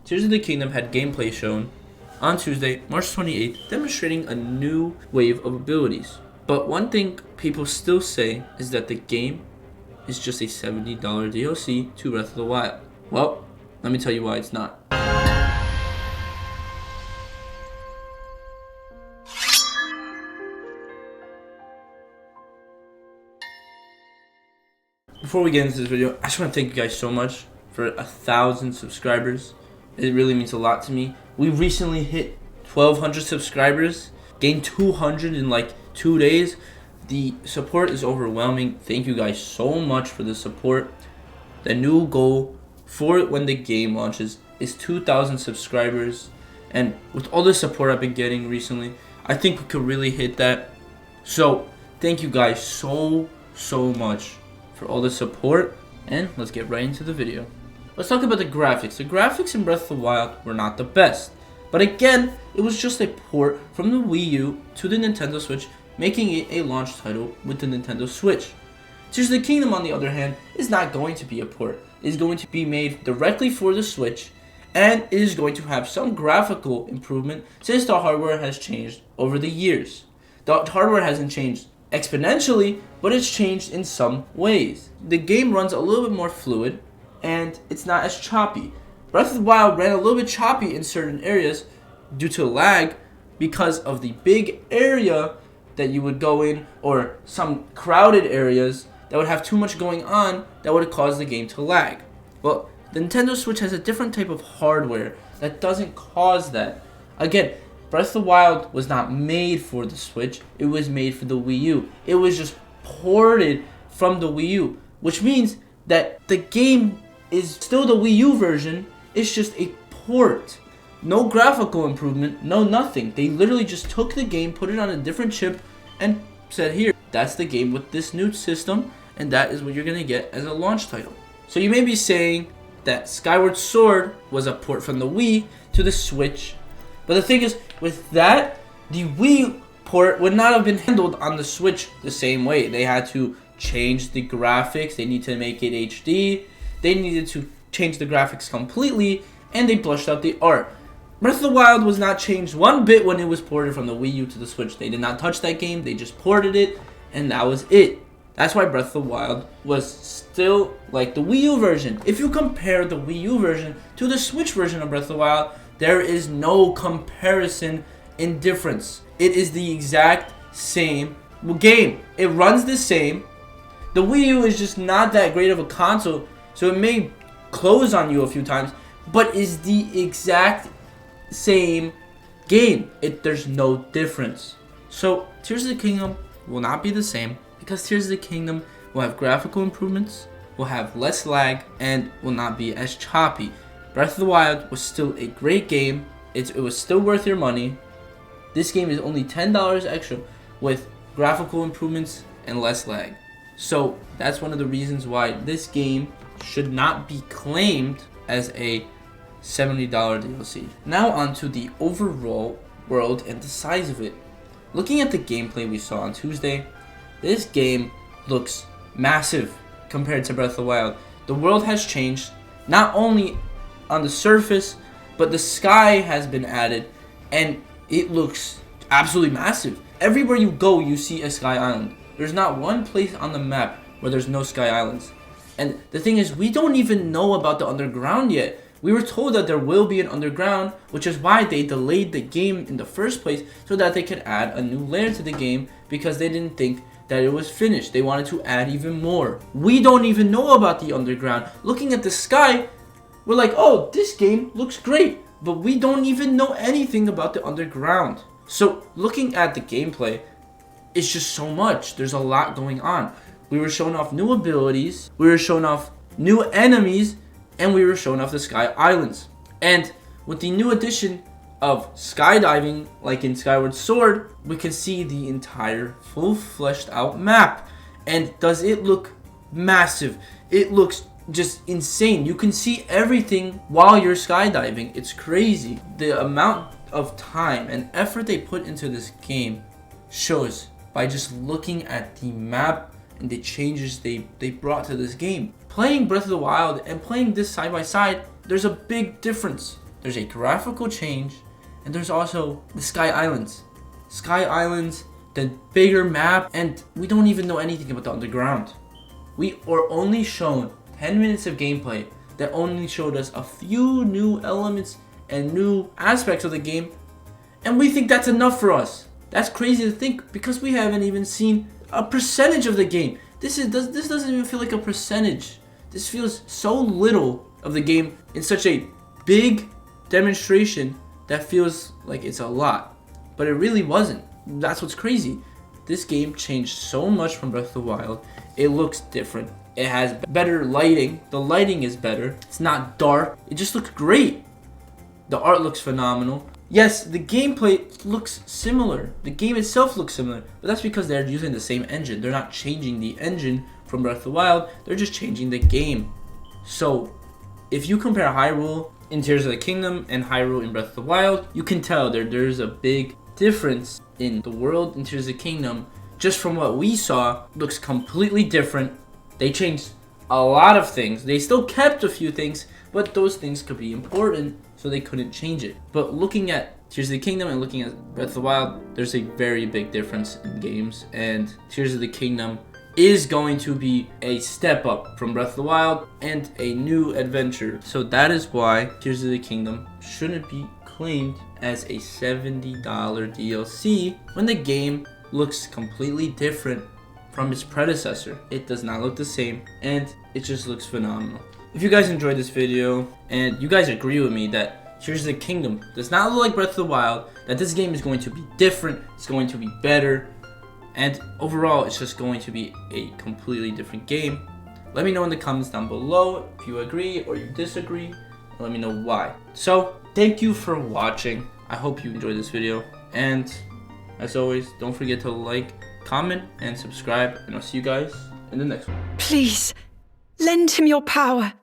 Tears of the Kingdom had gameplay shown on Tuesday, March 28th, demonstrating a new wave of abilities. But one thing people still say is that the game is just a $70 DLC to Breath of the Wild. Well, let me tell you why it's not. Before we get into this video, I just want to thank you guys so much for 1,000 subscribers. It really means a lot to me. We recently hit 1,200 subscribers, gained 200 in like 2 days. The support is overwhelming. Thank you guys so much for the support. The new goal for when the game launches is 2,000 subscribers. And with all the support I've been getting recently, I think we could really hit that. So thank you guys so much for all the support, and let's get right into the video. Let's talk about the graphics. The graphics in Breath of the Wild were not the best, but again, it was just a port from the Wii U to the Nintendo Switch, making it a launch title with the Nintendo Switch. Tears of the Kingdom, on the other hand, is not going to be a port. It is going to be made directly for the Switch, and it is going to have some graphical improvement since the hardware has changed over the years. The hardware hasn't changed exponentially, but it's changed in some ways. The game runs a little bit more fluid, and it's not as choppy. Breath of the Wild ran a little bit choppy in certain areas due to lag because of the big area that you would go in, or some crowded areas that would have too much going on that would cause the game to lag. Well, the Nintendo Switch has a different type of hardware that doesn't cause that. Again, Breath of the Wild was not made for the Switch, it was made for the Wii U. It was just ported from the Wii U, which means that the game is still the Wii U version, it's just a port. No graphical improvement, no nothing. They literally just took the game, put it on a different chip, and said, here, that's the game with this new system, and that is what you're gonna get as a launch title. So you may be saying that Skyward Sword was a port from the Wii to the Switch, but the thing is, with that, the Wii port would not have been handled on the Switch the same way. They had to change the graphics, they need to make it HD, they needed to change the graphics completely, and they blushed out the art. Breath of the Wild was not changed one bit when it was ported from the Wii U to the Switch. They did not touch that game, they just ported it, and that was it. That's why Breath of the Wild was still like the Wii U version. If you compare the Wii U version to the Switch version of Breath of the Wild, there is no comparison in difference. It is the exact same game. It runs the same. The Wii U is just not that great of a console, so it may close on you a few times, but is the exact same game. There's no difference. So Tears of the Kingdom will not be the same, because Tears of the Kingdom will have graphical improvements, will have less lag, and will not be as choppy. Breath of the Wild was still a great game. It was still worth your money. This game is only $10 extra with graphical improvements and less lag. So that's one of the reasons why this game should not be claimed as a $70 DLC. Now onto the overall world and the size of it. Looking at the gameplay we saw on Tuesday, this game looks massive compared to Breath of the Wild. The world has changed, not only on the surface, but the sky has been added, and it looks absolutely massive. Everywhere you go, you see a sky island. There's not one place on the map where there's no sky islands. And the thing is, we don't even know about the underground yet. We were told that there will be an underground, which is why they delayed the game in the first place, so that they could add a new layer to the game, because they didn't think that it was finished. They wanted to add even more. We don't even know about the underground. Looking at the sky, we're like, oh, this game looks great, but we don't even know anything about the underground. So looking at the gameplay, it's just so much. There's a lot going on. We were shown off new abilities, we were shown off new enemies, and we were shown off the sky islands. And with the new addition of skydiving, like in Skyward Sword, we can see the entire full fleshed out map. And does it look massive? It looks just insane. You can see everything while you're skydiving. It's crazy. The amount of time and effort they put into this game shows by just looking at the map and the changes they brought to this game. Playing Breath of the Wild and playing this side by side, there's a big difference. there's a graphical change, and there's also the Sky Islands. Sky Islands, the bigger map, and we don't even know anything about the underground. We are only shown 10 minutes of gameplay that only showed us a few new elements and new aspects of the game, and we think that's enough for us. That's crazy to think because we haven't even seen a percentage of the game. This doesn't even feel like a percentage. This feels so little of the game in such a big demonstration that feels like it's a lot, but it really wasn't. That's what's crazy. This game changed so much from Breath of the Wild. It looks different. It has better lighting. The lighting is better. It's not dark. It just looks great. The art looks phenomenal. Yes, the gameplay looks similar. The game itself looks similar, but that's because they're using the same engine. They're not changing the engine from Breath of the Wild. They're just changing the game. So, if you compare Hyrule in Tears of the Kingdom and Hyrule in Breath of the Wild, you can tell there's a big difference in the world in Tears of the Kingdom. Just from what we saw, looks completely different. They changed a lot of things. They still kept a few things, but those things could be important, so they couldn't change it. But looking at Tears of the Kingdom and looking at Breath of the Wild, there's a very big difference in games, and Tears of the Kingdom is going to be a step up from Breath of the Wild and a new adventure. So that is why Tears of the Kingdom shouldn't be claimed as a $70 DLC when the game looks completely different from its predecessor. It does not look the same, and it just looks phenomenal. If you guys enjoyed this video and you guys agree with me that Tears of the Kingdom does not look like Breath of the Wild, that this game is going to be different, it's going to be better, and overall it's just going to be a completely different game, let me know in the comments down below if you agree or you disagree, and let me know why. So thank you for watching. I hope you enjoyed this video, and as always, don't forget to like, comment, and subscribe, and I'll see you guys in the next one. Please, lend him your power.